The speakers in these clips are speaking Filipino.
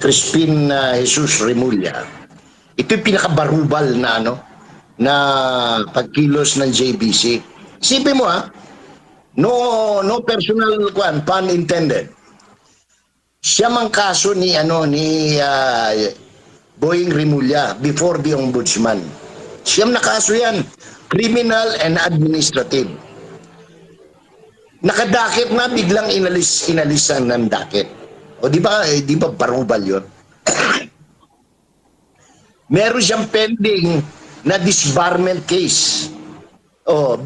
Crispin Jesus Remulla. Ito yung pinakabarubal na na pagkilos ng JBC. Isipin mo no personal pun intended. Siya mang kaso ni Boying Remulla before the ombudsman. Siyam na kaso yan, criminal and administrative. Nakadakip na biglang inalisan ng dakit. O di ba barubal 'yon? Meron siyang pending na disbarment case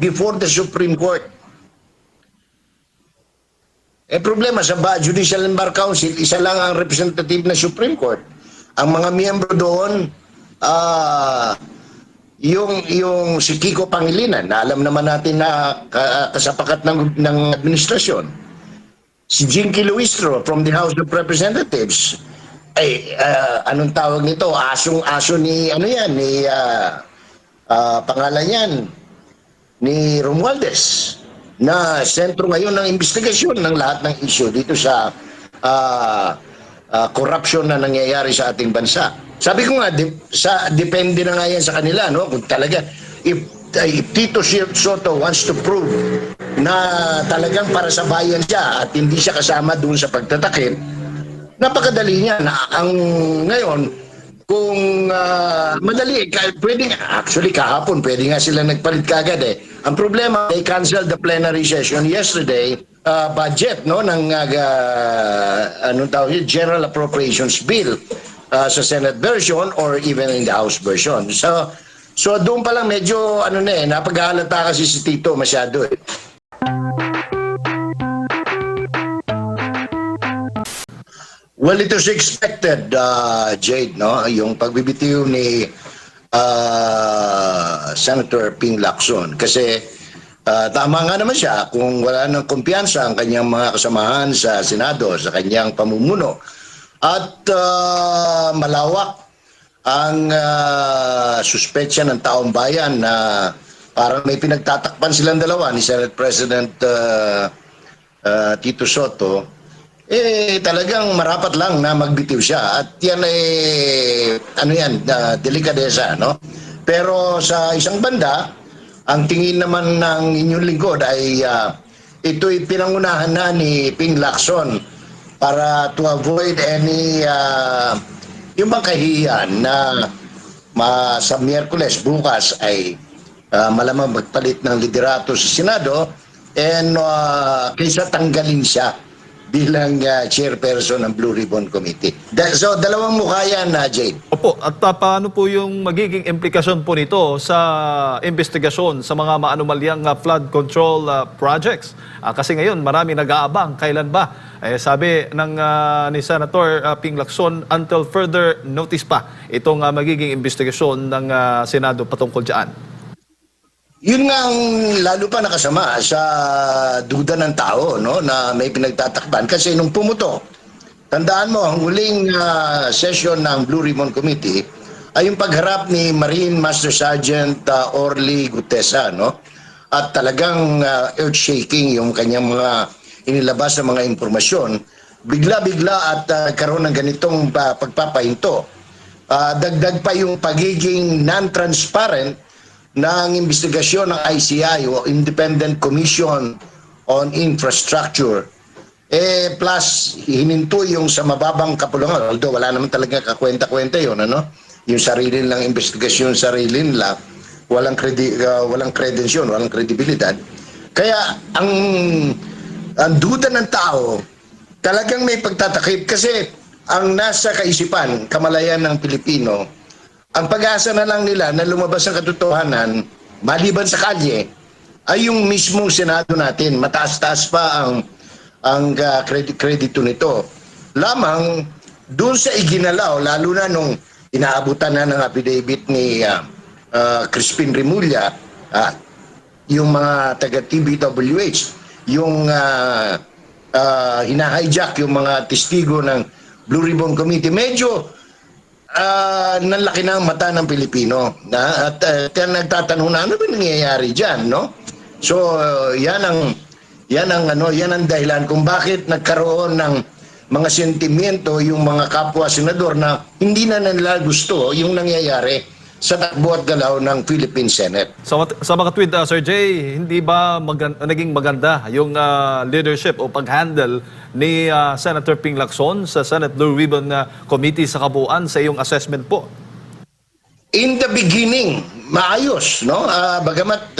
before the Supreme Court. Problema sa Judicial and Bar Council, isa lang ang representative na Supreme Court. Ang mga miyembro doon, yung si Kiko Pangilinan, na alam naman natin na kasapakat ng administrasyon. Si Jinky Luistro from the House of Representatives, anong tawag nito? Asong-aso ni pangalan yan, ni Romualdez, na sentro ngayon ng investigasyon ng lahat ng issue dito sa corruption na nangyayari sa ating bansa. Sabi ko nga, depende na nga yan sa kanila, no? Kung talaga, if Tito Soto wants to prove na talagang para sa bayan siya at hindi siya kasama doon sa pagtatakip, napakadali niya na ang ngayon, kung madali, pwede, actually kahapon, pwede nga sila nagpalit kagad Ang problema, they canceled the plenary session yesterday, budget, no, ng General Appropriations Bill sa Senate version or even in the House version. So doon pa lang medyo napaghahalata kasi si Tito masyado Well, it was expected, Jade, no? Yung pagbibitiw ni Senator Ping Lacson. Kasi tama nga naman siya kung wala ng kumpiyansa ang kanyang mga kasamahan sa Senado, sa kanyang pamumuno. At malawak ang suspetsya ng taong bayan na parang may pinagtatakpan silang dalawa ni Senate President Tito Soto. Talagang marapat lang na magbitiw siya at yan delikadesa, no? Pero sa isang banda, ang tingin naman ng inyong lingkod ay ito'y pinangunahan na ni Ping Lacson para to avoid any yung bang kahihiyan na sa Miyerkules bukas ay malamang magpalit ng liderato sa Senado and kaysa tanggalin siya bilang chairperson ng Blue Ribbon Committee. So, dalawang mukha yan, Jade. Opo, at paano po yung magiging implikasyon po nito sa investigasyon sa mga maanumalyang flood control projects? Kasi ngayon, marami nag-aabang. Kailan ba? Sabi ni Senator Ping Lacson, until further notice pa itong magiging investigasyon ng Senado patungkol dyan. Yun nga ang lalo pa nakasama sa duda ng tao, no, na may pinagtatakpan. Kasi nung pumutok, tandaan mo, ang huling session ng Blue Ribbon Committee ay yung pagharap ni Marine Master Sergeant Orly Gutesa, no? At talagang earth-shaking yung kanyang mga inilabas na mga impormasyon. Bigla-bigla at karoon ng ganitong pagpapahinto. Dagdag pa yung pagiging non-transparent ng investigasyon ng ICI o Independent Commission on Infrastructure. Plus, hininto yung sa mababang kapulungan. Although wala naman talaga kakwenta-kwenta yun, ano? Yung sarili nilang investigasyon, sarili nila, walang credential, walang kredibilidad. Kaya ang duda ng tao, talagang may pagtatakip kasi ang nasa kaisipan, kamalayan ng Pilipino, ang pag-asa na lang nila na lumabas ang katotohanan, maliban sa kalye, ay yung mismong Senado natin. Mataas-taas pa ang kredito nito. Lamang doon sa iginalaw, lalo na nung inaabutan na ng affidavit ni Crispin Remulla, yung mga taga-TBWH, yung hina-hijack yung mga testigo ng Blue Ribbon Committee, medyo nanlaki na ang mata ng Pilipino at nagtatanong na ano ba nangyayari diyan, no? So yan ang dahilan kung bakit nagkaroon ng mga sentimiento yung mga kapwa senador na hindi na nila gusto yung nangyayari sa takbo at galaw ng Philippine Senate. Sa mga tweet, Sir Jay, hindi ba naging maganda yung leadership o pag-handle ni Senator Ping Lacson sa Senate Blue Ribbon Committee sa kabuuan sa iyong assessment po? In the beginning, maayos, no? Bagamat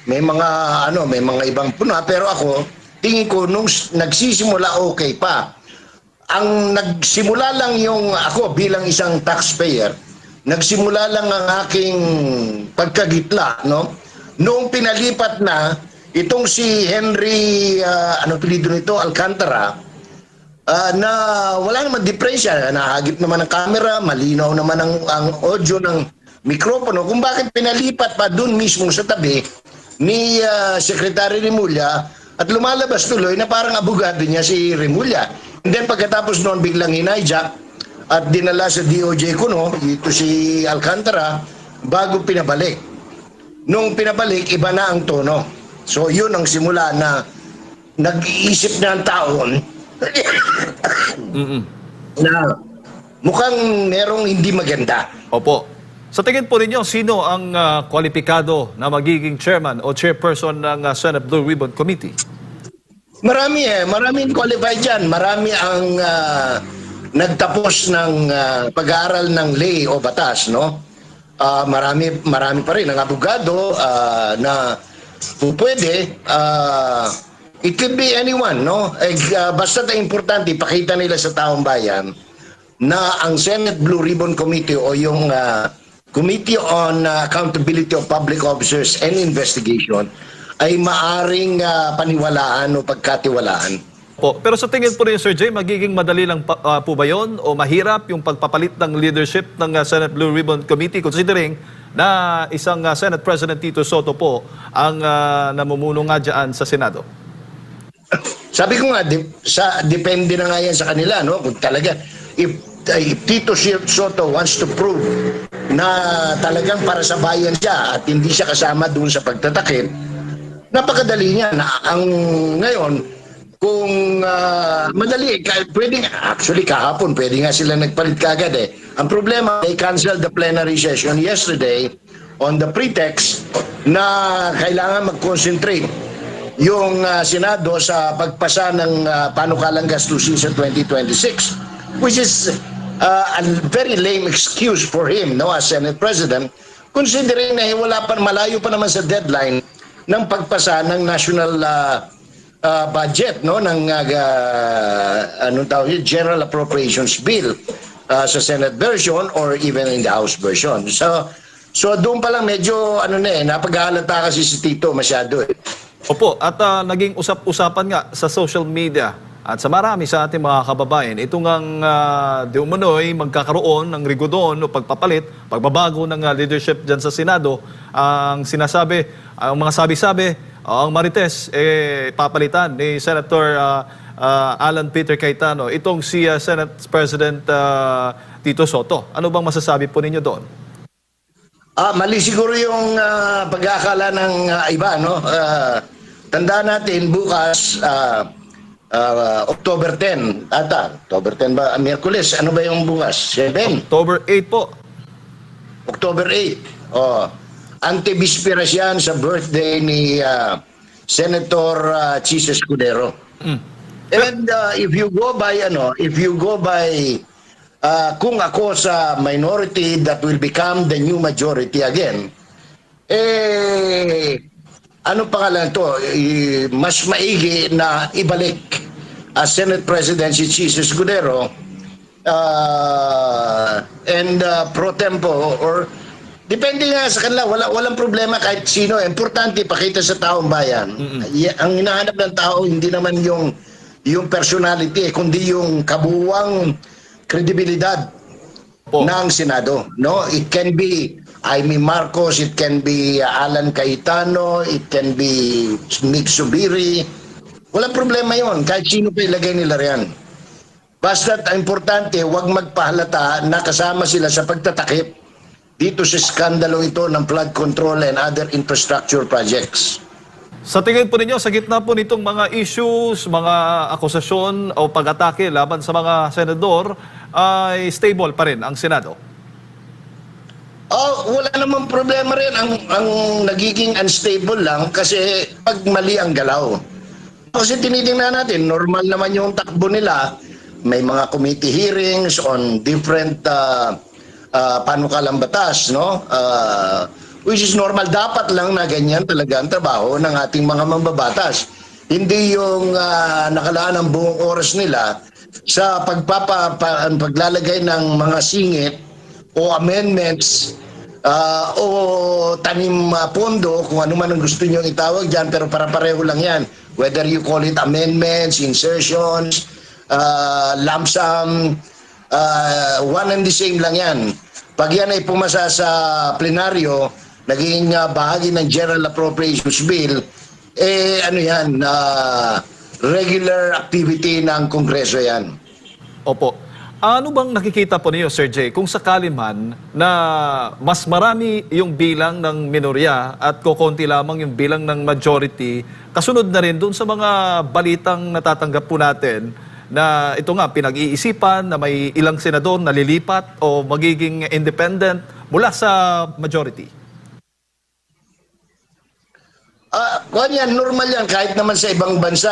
may mga ibang puna, pero ako tingin ko nung nagsisimula okay pa. Ang nagsimula lang yung ako bilang isang taxpayer, nagsimula lang ang aking pagkagitla, no? Noong pinalipat na itong si Henry apelyido nito, Alcantara, na wala naman diferensya, nahagip naman ang camera, malinaw naman ang audio ng mikropono, kung bakit pinalipat pa dun mismo sa tabi ni Secretary Remulla at lumalabas tuloy na parang abogado niya si Remulla. And then pagkatapos noon biglang hinayjack at dinala sa DOJ kuno, ito si Alcantara, bago pinabalik. Nung pinabalik, iba na ang tono. So yun ang simula na nag-iisip na ang taon na mukhang merong hindi maganda. Opo. Sa tingin po ninyo, sino ang kwalipikado na magiging chairman o chairperson ng Senate Blue Ribbon Committee? Maraming qualified dyan. Marami ang nagtapos ng pag-aaral ng lay o batas, no? Marami pa rin ang abogado na pwede. It could be anyone, no? Basta importante, ipakita nila sa taong bayan na ang Senate Blue Ribbon Committee o yung Committee on Accountability of Public Officers and Investigation ay maaring paniwalaan o pagkatiwalaan. Po. Pero sa tingin po rin, Sir Jay, magiging madali lang po ba yun o mahirap yung pagpapalit ng leadership ng Senate Blue Ribbon Committee considering na isang Senate President Tito Soto po ang namumuno nga dyan sa Senado? Sabi ko nga, depende na nga yan sa kanila, no? Kung talaga, if Tito Soto wants to prove na talagang para sa bayan siya at hindi siya kasama doon sa pagtatakip, napakadali niya na ang ngayon, kung madali, pwede actually kahapon, pwede nga sila nagpalit kagad eh. Ang problema, they canceled the plenary session yesterday on the pretext na kailangan mag-concentrate yung Senado sa pagpasa ng panukalang gastusin sa 2026, which is a very lame excuse for him, no, as Senate President, considering na malayo pa naman sa deadline ng pagpasa ng national budget, no, ng General Appropriations Bill sa Senate version or even in the House version. So doon pa lang medyo napaghahalata kasi si Tito masyado eh. Opo, at naging usap-usapan nga sa social media at sa marami sa ating mga kababayan, itong ang di umano'y magkakaroon ng rigodon o pagbabago ng leadership dyan sa Senado. Ang sinasabi, ang mga sabi-sabi, ang Marites, papalitan ni Senator Alan Peter Cayetano, itong si Senate President Tito Soto. Ano bang masasabi po ninyo doon? Mali siguro yung pag-aakala ng iba, no? Tandaan natin, bukas, October 10, October 10 ba? Miyerkules, ano ba yung bukas? 7? October 8 po. October 8. Antibispiras yan sa birthday ni Senator Chis Escudero. And if you go by kung ako sa minority that will become the new majority again, ano pangalan to? Mas maigi na ibalik as Senate President si Chis Escudero and pro tempo or depende nga sa kanila, walang problema kahit sino. Importante ipakita sa taong bayan. Ang hinahanap ng tao hindi naman yung personality, kundi yung kabuuang kredibilidad ng Senado, no? It can be Jaime Marcos, it can be Alan Cayetano, it can be Nick Subiri. Walang problema yon, kahit sino pa ilagay nila riyan. Basta importante, huwag magpahalata na kasama sila sa pagtatakip dito sa skandalo ito ng flood control and other infrastructure projects. Sa tingin po ninyo, sa gitna po nitong mga issues, mga akusasyon o pag-atake laban sa mga senador, ay stable pa rin ang Senado? Wala namang problema rin. Ang nagiging unstable lang kasi pag mali ang galaw. Kasi tinitingnan natin, normal naman yung takbo nila. May mga committee hearings on different panukalang batas, no? Which is normal. Dapat lang na ganyan talaga ang trabaho ng ating mga mambabatas. Hindi yung nakalaan ng buong oras nila sa paglalagay ng mga singit o amendments o tanim pondo, kung ano man ang gusto nyo itawag dyan, pero para-pareho lang yan. Whether you call it amendments, insertions, lump sum, one and the same lang yan. Pag yan ay pumasa sa plenaryo, naging bahagi ng General Appropriations Bill, ano yan, regular activity ng Kongreso yan. Opo. Ano bang nakikita po niyo, Sir Jay, kung sakali man na mas marami yung bilang ng minorya at kokonti lamang yung bilang ng majority, kasunod na rin dun sa mga balitang natatanggap po natin na ito nga, pinag-iisipan na may ilang senador na lilipat o magiging independent mula sa majority? Yan, normal yan. Kahit naman sa ibang bansa,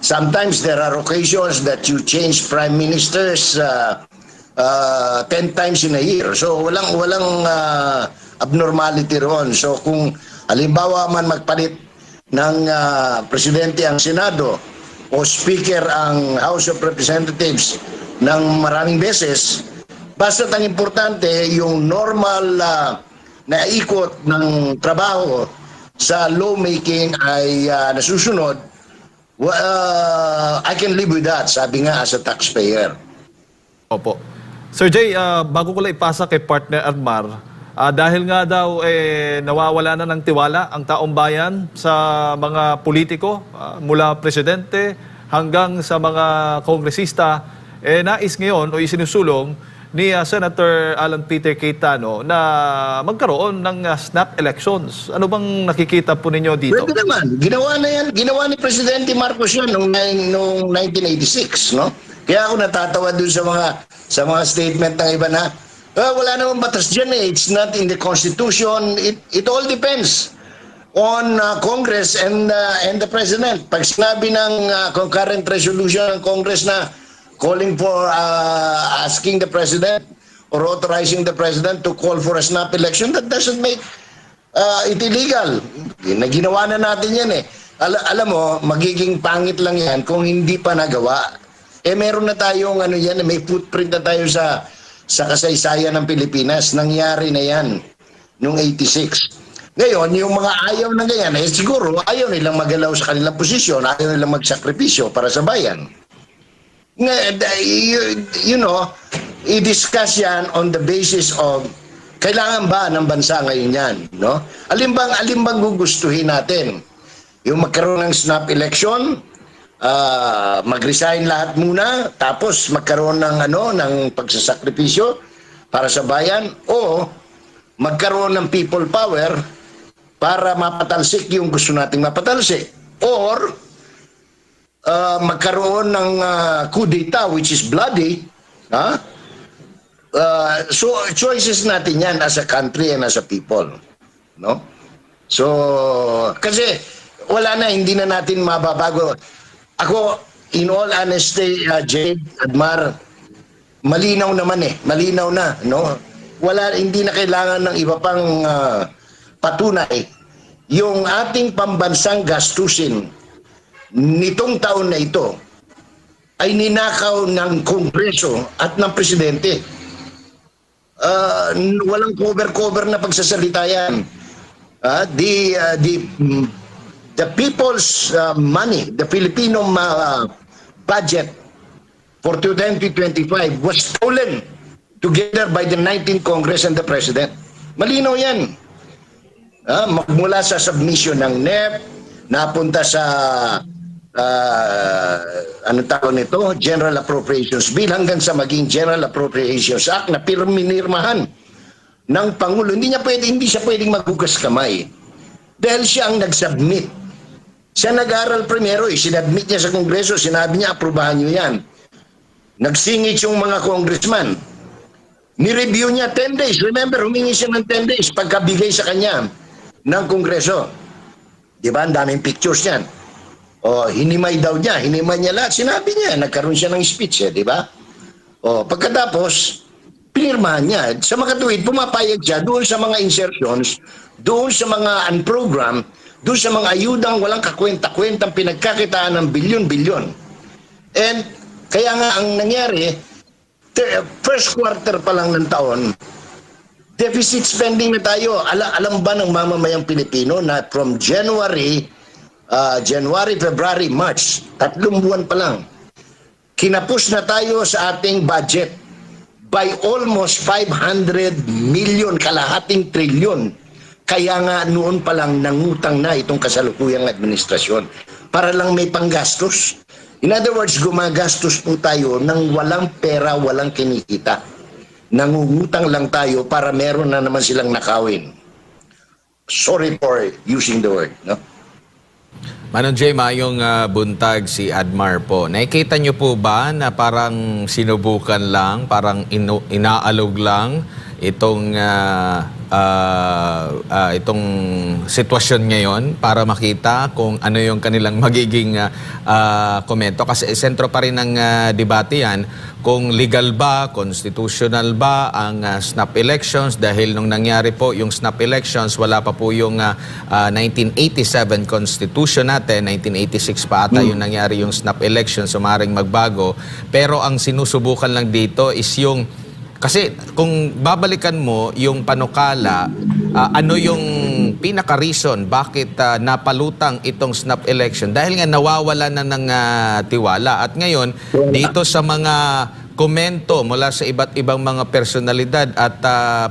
sometimes there are occasions that you change prime ministers 10 times in a year. So walang abnormality ron. So kung halimbawa man magpalit ng presidente ang Senado o speaker ang House of Representatives ng maraming beses, basta ang importante yung normal na ikot ng trabaho sa lawmaking ay nasusunod. I can live with that, sabi nga as a taxpayer. Opo. Sir Jay, bago ko lang ipasa kay partner Admar, dahil nga daw nawawala na ng tiwala ang taong bayan sa mga politiko, mula presidente hanggang sa mga kongresista, nais ngayon o isinusulong ni Senator Alan Peter Cayetano na magkaroon ng snap elections. Ano bang nakikita po ninyo dito? Pwede naman. Ginawa na yan. Ginawa ni Presidente Marcos yan noong 1986, no? Kaya ako natatawa dun sa mga statement ng iba na wala namang batas dyan eh. It's not in the Constitution. It all depends on Congress and the President. Pag sinabi ng concurrent resolution ng Congress na calling for asking the President or authorizing the President to call for a snap election, that doesn't make it illegal. Ginawa na natin yan eh. Alam mo, magiging pangit lang yan kung hindi pa nagawa. Meron na tayong ano yan, may footprint na tayo sa kasaysayan ng Pilipinas. Nangyari na yan noong 86. Ngayon, yung mga ayaw na ganyan, siguro ayaw nilang magalaw sa kanilang posisyon, ayaw nilang magsakripisyo para sa bayan. You know, i-discuss yan on the basis of kailangan ba ng bansa ngayon yan, no? Alimbang gugustuhin natin. Yung magkaroon ng snap election, mag-resign lahat muna, tapos magkaroon ng pagsasakripisyo para sa bayan, o magkaroon ng people power para mapatalsik yung gusto nating mapatalsik, or magkaroon ng coup d'etat which is bloody, so choices natin yan as a country and as a people, no? So kasi wala na, hindi na natin mababago. Ako, in all honesty, Jade, Admar, malinaw naman malinaw na, no? Hindi na kailangan ng iba pang patunay. Yung ating pambansang gastusin nitong taon na ito ay ninakaw ng Kongreso at ng Presidente. Walang cover-cover na pagsasalita yan. The people's money, the Filipino budget for 2025 was stolen together by the 19th Congress and the President. Malinaw yan. Magmula sa submission ng NEP, napunta sa anong tawag nito, General Appropriations Bill, hanggang sa maging General Appropriations Act na pinirmahan ng Pangulo. Hindi siya pwedeng maghugas kamay. Dahil siya ang nag-submit. Siya nag-aral primero, sinadmit niya sa Kongreso, sinabi niya, aprobahan niyo yan. Nagsingit yung mga congressman. Ni-review niya 10 days. Remember, humingi siya ng 10 days pagkabigay sa kanya ng Kongreso. Di ba? Ang daming pictures niyan. O, hinimay daw niya. Hinimay niya lahat. Sinabi niya, nagkaroon siya ng speech, di ba? O, pagkatapos, pinirmahan niya. Sa makatuwid, pumapayag siya doon sa mga insertions, doon sa mga unprogram, doon sa mga ayudang walang kakwenta-kwentang pinagkakitaan ng bilyon-bilyon. And kaya nga ang nangyari, first quarter pa lang ng taon, deficit spending na tayo. Alam ba ng mamamayang Pilipino na from January, February, March, 3 buwan pa lang, kinapos na tayo sa ating budget by almost 500 million, kalahating trilyon. Kaya nga noon pa lang nangutang na itong kasalukuyang administrasyon para lang may panggastos. In other words, gumagastos po tayo ng walang pera, walang kinikita. Nangungutang lang tayo para meron na naman silang nakawin. Sorry for using the word, no? Manong Jay, mayong buntag si Admar po. Nakikita niyo po ba na parang sinubukan lang, parang inaalog lang itong itong sitwasyon ngayon para makita kung ano yung kanilang magiging komento? Kasi sentro pa rin ng debate yan kung legal ba, constitutional ba ang snap elections, dahil nung nangyari po yung snap elections, wala pa po yung 1987 constitution natin, 1986 pa ata yung nangyari yung snap elections, so maaaring magbago. Pero ang sinusubukan lang dito is yung, kasi kung babalikan mo yung panukala, ano yung pinaka-reason bakit napalutang itong snap election? Dahil nga nawawala na ng tiwala. At ngayon, dito sa mga komento mula sa iba't ibang mga personalidad at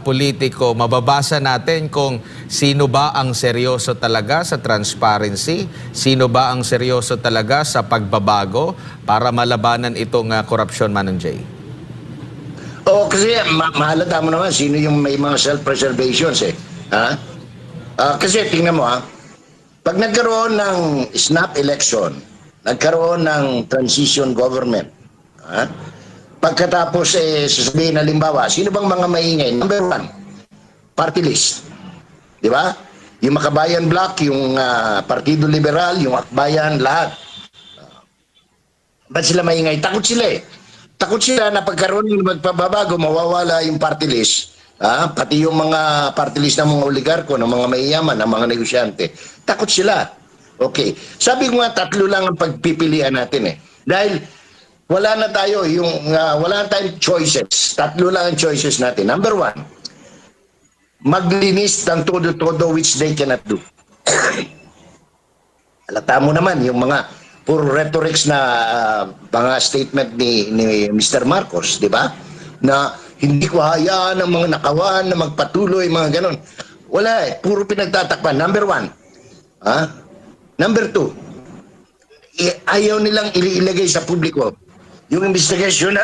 politiko, mababasa natin kung sino ba ang seryoso talaga sa transparency, sino ba ang seryoso talaga sa pagbabago para malabanan itong korupsyon, Manong Jay. Oo, kasi mahalata mo naman sino yung may mga self-preservations eh. Ha? Kasi tingnan mo pag nagkaroon ng snap election, nagkaroon ng transition government, pagkatapos sasabihin halimbawa, sino bang mga maingay? Number 1, party list. Di ba? Yung Makabayan Bloc, yung Partido Liberal, yung Akbayan, lahat. Ba't sila maingay? Takot sila eh. Takot sila na pagkaroon ng magpababago, mawawala yung party list. Pati yung mga party list ng mga oligarko, ng mga mayayaman, ng mga negosyante. Takot sila. Okay. Sabi ko nga, 3 lang ang pagpipilian natin eh. Dahil wala na tayo, wala na tayong choices. 3 lang ang choices natin. Number 1, maglinis ng todo-todo which they cannot do. Alata mo naman yung mga puro rhetorics na mga statement ni Mr. Marcos, di ba? Na hindi ko hayaan ng mga nakawan na magpatuloy, mga ganon. Wala eh, puro pinagtatakpan. Number 1. Number 2, ayaw nilang ilagay sa publiko yung investigation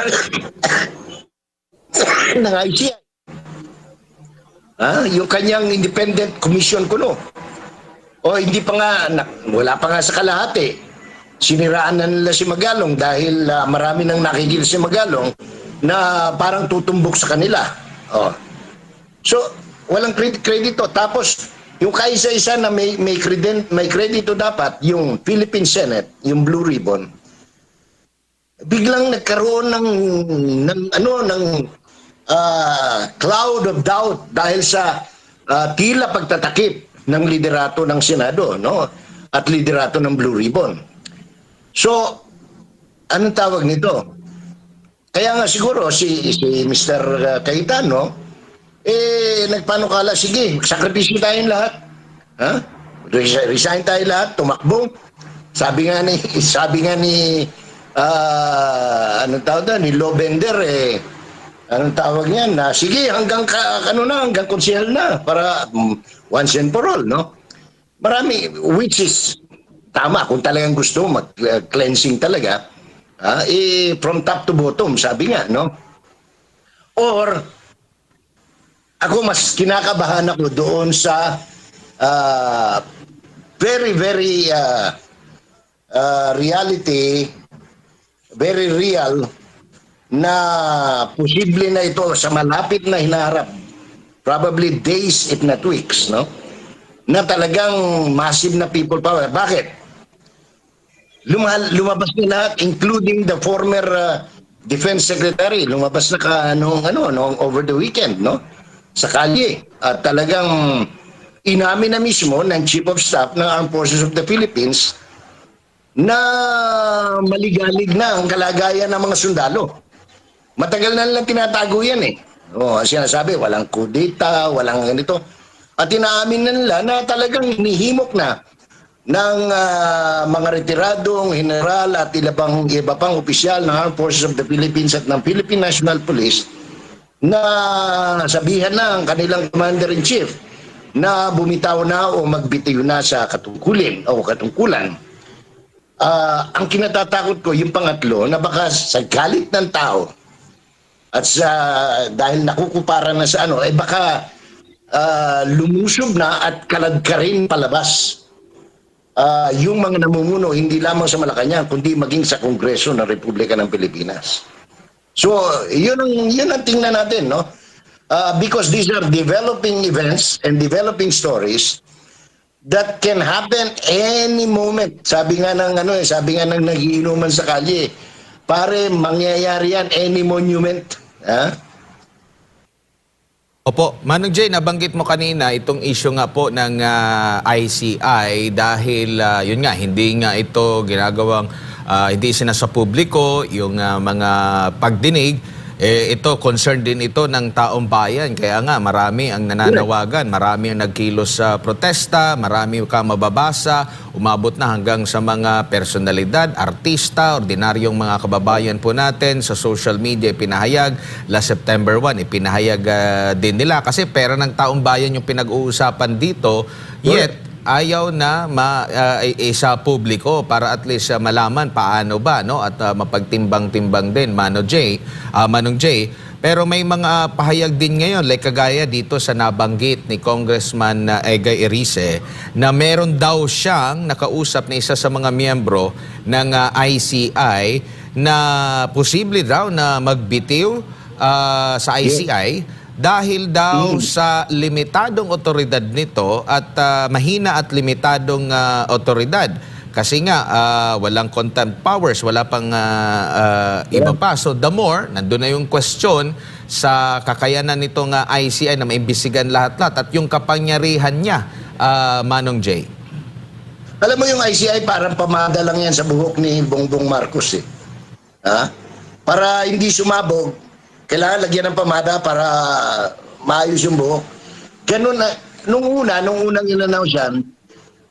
ng ICI. Yung kanyang independent commission kuno. O hindi pa nga, wala pa nga sa kalahati. Siniraan na nila si Magalong dahil marami nang nakikita si Magalong na parang tutumbok sa kanila. So, walang kredito. Tapos, yung kaisa-isa na may kredito dapat, yung Philippine Senate, yung Blue Ribbon, biglang nagkaroon ng cloud of doubt dahil sa tila pagtatakip ng liderato ng Senado, no? At liderato ng Blue Ribbon. So, anong tawag nito? Kaya nga siguro si Mr. Cayetano, nagpanukala, sige, sakripisyo tayong lahat. Resign tayo lahat, tumakbo. Sabi nga ni anong tawag na, ni Lobender, anong tawag niyan, na sige, hanggang hanggang konsehal na, para once and for all, no? Marami, which is tama, kung talagang gusto mag-cleansing talaga, from top to bottom, sabi nga, no? Or, ako mas kinakabahan ako doon sa very, very reality, very real na posible na ito sa malapit na hinaharap, probably days if not weeks, no? Na talagang massive na people power. Bakit? Lumabas na lahat, including the former Defense Secretary. Lumabas na noong over the weekend, no? Sa kalye. At talagang inamin na mismo ng Chief of Staff ng Armed Forces of the Philippines na maligalig na ang kalagayan ng mga sundalo. Matagal na lang tinatago yan eh. Sinasabi, walang kudeta, walang ganito. At inaamin na nila na talagang hinihimok na ng mga retiradong general at iba pang opisyal ng Armed Forces of the Philippines at ng Philippine National Police na sabihan na ang kanilang Commander-in-Chief na bumitaw na o magbitiw na sa katungkulan. Ang kinatatakot ko, yung pangatlo, na baka sa galit ng tao at dahil nakukupara na sa baka lumusob na at kaladkarin palabas yung mga namumuno hindi lamang sa Malacanang kundi maging sa Kongreso ng Republika ng Pilipinas. So, yun ang tingnan natin, no? Because these are developing events and developing stories that can happen any moment. Sabi nga ng nagiinuman sa kalye, pare, mangyayari yan any monument. Opo, Manong Jay, nabanggit mo kanina itong issue nga po ng ICI dahil yun nga, hindi nga ito ginagawang, hindi sinasa publiko yung mga pagdinig. Ito, concern din ito ng taong bayan. Kaya nga, marami ang nananawagan, marami ang nagkilos sa protesta, marami ka mababasa, umabot na hanggang sa mga personalidad, artista, ordinaryong mga kababayan po natin sa social media, ipinahayag. Last September 1, ipinahayag din nila. Kasi pera ng taong bayan yung pinag-uusapan dito, yet ayaw na sa publiko para at least malaman paano ba, no, at mapagtimbang-timbang din Manong Jay. Pero may mga pahayag din ngayon like kagaya dito sa nabanggit ni Congressman Egay Erice na meron daw siyang nakausap na isa sa mga miyembro ng ICI na posible daw na magbitiw sa ICI dahil daw sa limitadong otoridad nito at mahina at limitadong otoridad. Kasi nga, walang contempt powers, wala pang iba pa. So the more, nandun na yung question sa kakayanan nitong ICI na maimbisigan lahat-lahat at yung kapangyarihan niya, Manong Jay. Alam mo yung ICI parang pamada lang yan sa buhok ni Bongbong Marcos eh. Para hindi sumabog, kailangan lagyan ng pamada para maayos yung buhok. Ganun na, nung unang in-announce yan,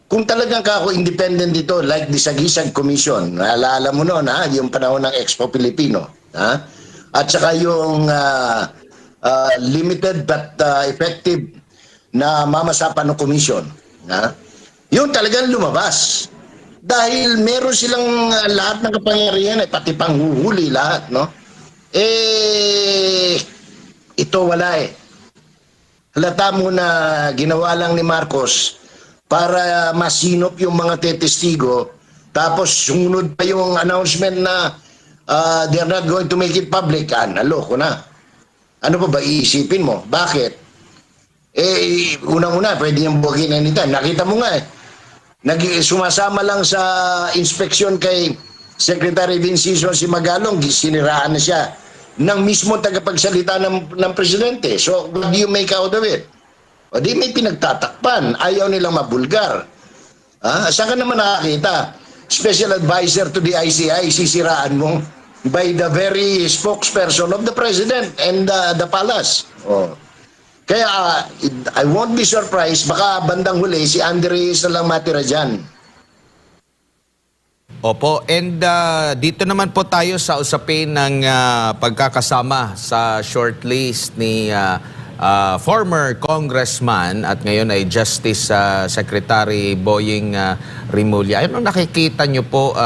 kung talagang ako independent dito, like the Sagisag Commission, naalala mo noon, yung panahon ng Expo Pilipino, at saka yung limited but effective na mamasapan ng commission, yung talagang lumabas. Dahil meron silang lahat ng kapangyarihan, pati panghuhuli lahat, no? Ito wala eh. Halata mo na ginawa lang ni Marcos para masinop yung mga tetestigo, tapos sunod pa yung announcement na they're not going to make it public. Naloko na. Ano pa ba iisipin mo? Bakit? Unang-una, pwede niyang buwagin anytime. Nakita mo nga eh. Sumasama lang sa inspeksyon kay Secretary Vincison si Magalong, siniraan na siya ng mismo tagapagsalita ng presidente. So, what do you make out of it? O di may pinagtatakpan. Ayaw nilang mabulgar. Saan ka naman nakakita? Special advisor to the ICI, sisiraan mo by the very spokesperson of the president and the palace. Kaya, I won't be surprised, baka bandang huli, si Andres na lang matira dyan. Opo, and dito naman po tayo sa usapin ng pagkakasama sa shortlist ni former congressman at ngayon ay Justice Secretary Boying Rimulya. Ano nakikita nyo po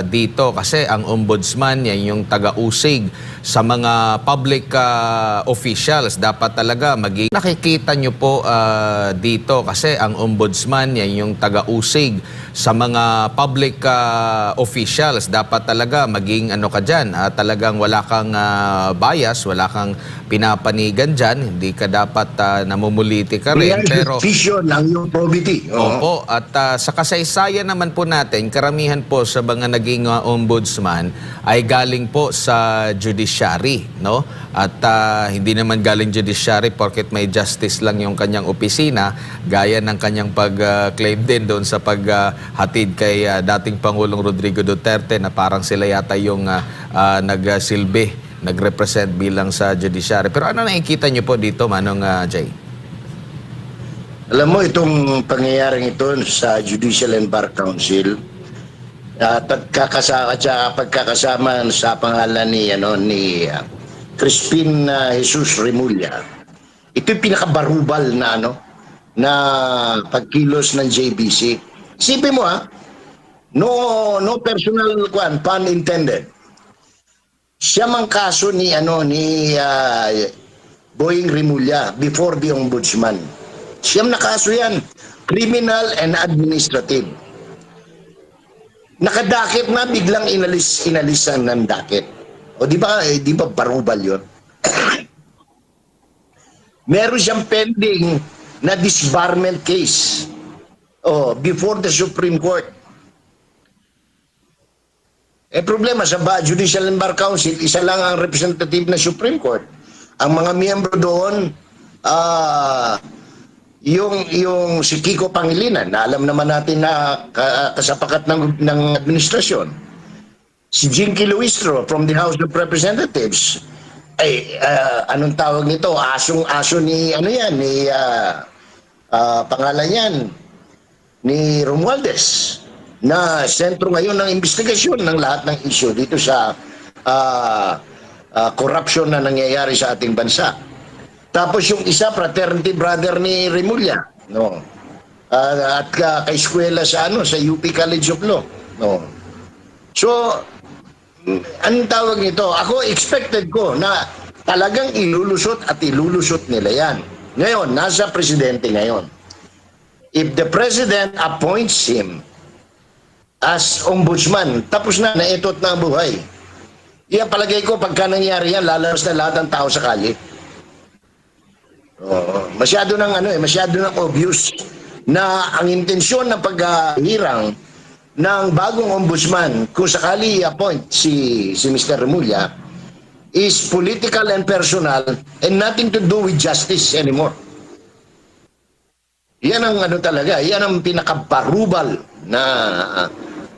dito? Kasi ang ombudsman, yan yung taga-usig sa mga public officials. Dapat talaga maging... Nakikita nyo po dito? Kasi ang ombudsman, yan yung taga-usig sa mga public officials. Dapat talaga maging ano ka dyan, talagang wala kang bias, wala kang pinapanigan dyan, hindi ka dapat namumuliti ka rin. Pero vision ng yung probity. opo, at sa kasaysayan naman po natin, karamihan po sa mga naging ombudsman ay galing po sa judiciary, no? At hindi naman galing judiciary porket may justice lang yung kanyang opisina, gaya ng kanyang pag-claim din doon sa paghatid kay dating Pangulong Rodrigo Duterte na parang sila yata yung nagsilbi, nag-represent bilang sa judiciary. Pero ano nakikita niyo po dito, Manong Jay? Alam mo, itong pangyayaring ito sa Judicial and Bar Council, pagkakasama sa pangalan ni Crispin Jesus Rimulya, ito yung pinakabarubal na pagkilos ng JBC. Isipin mo no personal pun intended. Siya mang kaso ni Boying Rimulya before the ombudsman. Siyam na kaso yan, criminal and administrative. Nakadakit na, biglang inalisan ng dakit. O di ba barubal yun? Meron siyang pending na disbarment case before the Supreme Court. Problema sa Judicial and Bar Council, isa lang ang representative na Supreme Court. Ang mga miyembro doon, yung si Kiko Pangilinan, na alam naman natin na kasapakat ng administrasyon. Si Jinky Luistro from the House of Representatives. Anong tawag nito? Asong-aso ni pangalan yan, ni Romualdez, na sentro ngayon ng investigasyon ng lahat ng issue dito sa corruption na nangyayari sa ating bansa. Tapos yung isa, fraternity brother ni Rimulya, no? At kaeskwela sa UP College of Law, no? So, anong tawag nito? Ako, expected ko na talagang ilulusot nila yan. Ngayon, nasa presidente ngayon. If the president appoints him as ombudsman, tapos na, naitot na ang buhay. Iyan palagay ko, pagka nangyari yan, lalabas na lahat ng tao sa kalye. Masyado ng obvious na ang intensyon ng paghihirang ng bagong ombudsman, kung sakali i-appoint si Mr. Rimulya, is political and personal and nothing to do with justice anymore. Yan ang talaga, yan ang pinakabarubal na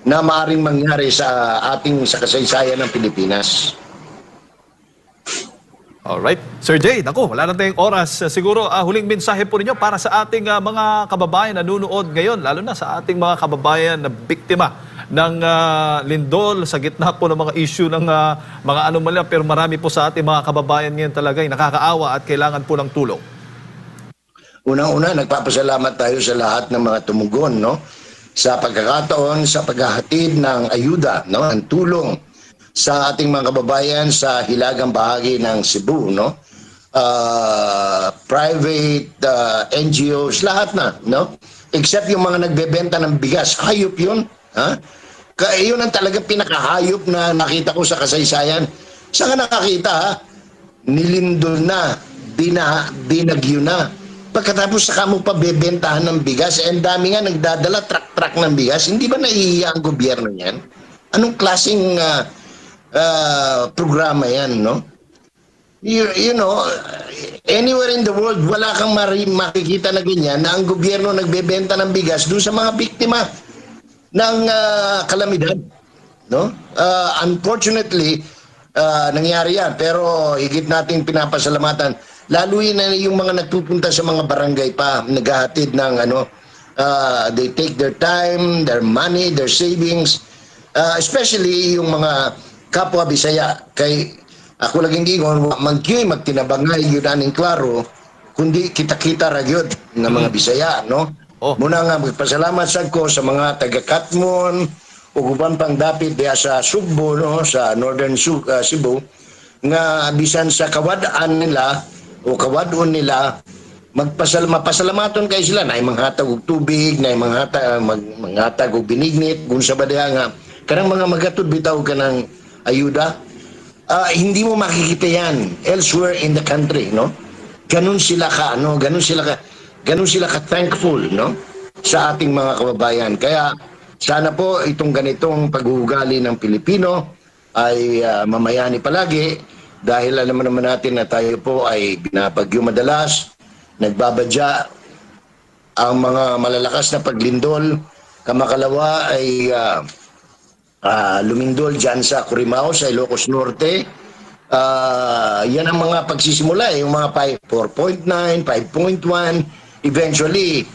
maaaring mangyari sa kasaysayan ng Pilipinas. Alright. Sir Jay, naku, wala na tayong oras. Siguro huling mensahe po ninyo para sa ating mga kababayan na nunood ngayon, lalo na sa ating mga kababayan na biktima ng lindol sa gitna po ng mga issue ng mga anomalya, pero marami po sa ating mga kababayan ngayon talaga ay nakakaawa at kailangan po ng tulong. Unang-una, nagpapasalamat tayo sa lahat ng mga tumugon, no? Sa pagkakataon, sa paghahatid ng ayuda, no? Ng tulong sa ating mga kababayan sa hilagang bahagi ng Cebu, no? Private NGOs, lahat na, no? Except yung mga nagbebenta ng bigas. Hayop yun, ha? Yun ang talagang pinakahayop na nakita ko sa kasaysayan. Saan ka nakakita, ha? Nilindol na, dinagyo na. Pagkatapos saka mo pa bebentahan ng bigas, ang dami nga nagdadala truck ng bigas. Hindi ba nahihiya ang gobyerno niyan? Anong klaseng programa yan, no? You know, anywhere in the world, wala kang makikita na ganyan na ang gobyerno nagbebenta ng bigas doon sa mga biktima ng kalamidad, no? Unfortunately, nangyari yan, pero higit nating pinapasalamatan, lalo na yung mga nagpupunta sa mga barangay pa, naghahatid ng they take their time, their money, their savings, especially yung mga kapwa Bisaya. Kay ako laging gingon, magtinabangay yun aning klaro, kundi kita-kita ragyod ng mga Bisaya, no? Oh. Muna nga magpasalamat sad ko sa mga taga-Katmon ug uban pang dapit diha sa Sugbo, no, sa Northern Cebu, nga bisan sa kawadaan nila o kawadon nila mapasalamaton kay sila na manghatag og tubig, na manghatag og binignit, kung sa badiha nga kanang mga magatod bitaw kanang ayuda. Hindi mo makikita yan elsewhere in the country, no? Ganun sila ka thankful, no, sa ating mga kababayan. Kaya sana po itong ganitong pag-uugali ng Pilipino ay mamayani palagi, dahil alam naman natin na tayo po ay binabagyo madalas, nagbabadya ang mga malalakas na paglindol. Kamakalawa ay lumindol dyan sa Corimao, sa Ilocos Norte. Yan ang mga pagsisimula, yung mga 4.9, 5.1, eventually,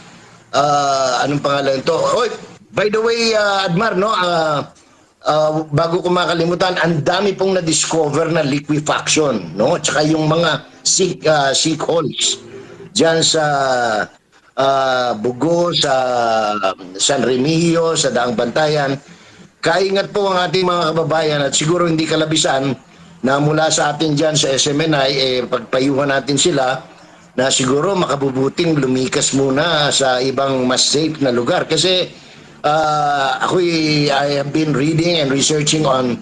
anong pangalan ito? Oh, by the way, Admar, no, bago ko makalimutan, ang dami pong na-discover na liquefaction, no? Tsaka yung mga sinkholes dyan sa Bugo, sa San Remigio, sa Daang Bantayan. Kaingat po ang ating mga kababayan, at siguro hindi kalabisan na mula sa atin dyan sa SMNI, pagpayuhan natin sila na siguro makabubuting lumikas muna sa ibang mas safe na lugar. Kasi I have been reading and researching on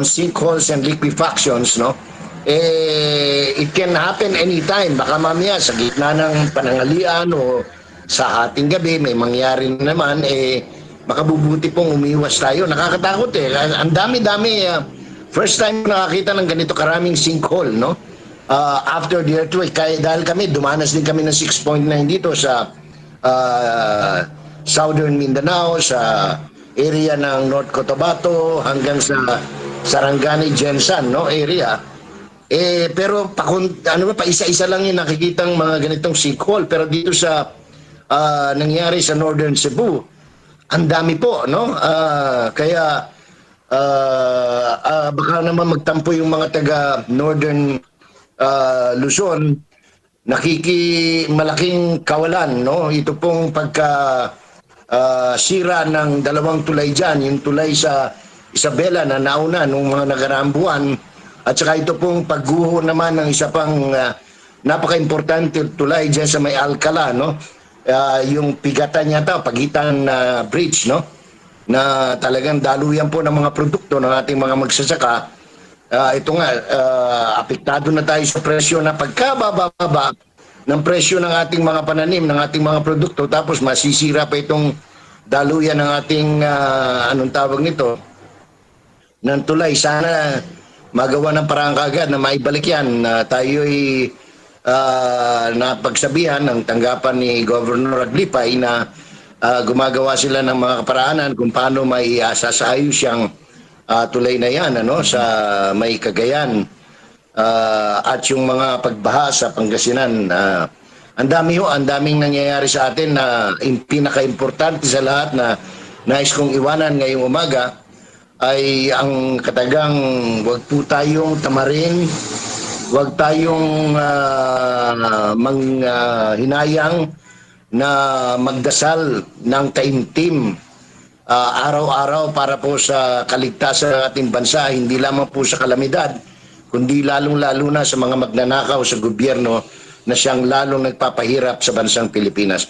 sinkholes and liquefactions, no? It can happen anytime. Baka mamaya sa gitna ng panangalian o sa hating gabi may mangyari naman, makabubuti pong umiwas tayo. Nakakatakot Ang dami-dami. First time nakakita ng ganito karaming sinkhole, no? After the earthquake, dahil kami, dumanas din kami ng 6.9 dito sa Southern Mindanao, sa area ng North Cotabato, hanggang sa Sarangani, Jensan, no, area. Pero pa isa-isa lang yung nakikitang mga ganitong sinkhole. Pero dito sa nangyari sa Northern Cebu, ang dami po, no? Kaya baka naman magtampo yung mga taga Northern Luzon, malaking kawalan, no? Ito pong sira ng dalawang tulay dyan, yung tulay sa Isabela na nauna nung mga nagaraang buwan, at saka ito pong pagguho naman ng isa pang napaka-importante tulay dyan sa may Alcala, no? Yung pigatan yata, pagitan na bridge, no? Na talagang daluyan po ng mga produkto ng ating mga magsasaka. Ito nga, apektado na tayo sa presyo na pagkababa ng presyo ng ating mga pananim, ng ating mga produkto, tapos masisira pa itong daluyan ng ating, anong tawag nito, ng tulay. Sana magawa ng parang kagad na maibalik yan. Tayo'y napagsabihan ng tanggapan ni Governor Aglipay na gumagawa sila ng mga kaparaanan kung paano may sasaayos siyang tulay na yan, ano, sa may Cagayan, at yung mga pagbaha sa Pangasinan. Ang daming nangyayari sa atin na pinaka-importante sa lahat na nais kong iwanan ngayong umaga ay ang katagang wag po tayong tamarin, wag tayong hinayang na magdasal ng taimtim araw-araw para po sa kaligtasan ng ating bansa, hindi lamang po sa kalamidad, kundi lalong-lalo na sa mga magnanakaw sa gobyerno na siyang lalong nagpapahirap sa bansang Pilipinas.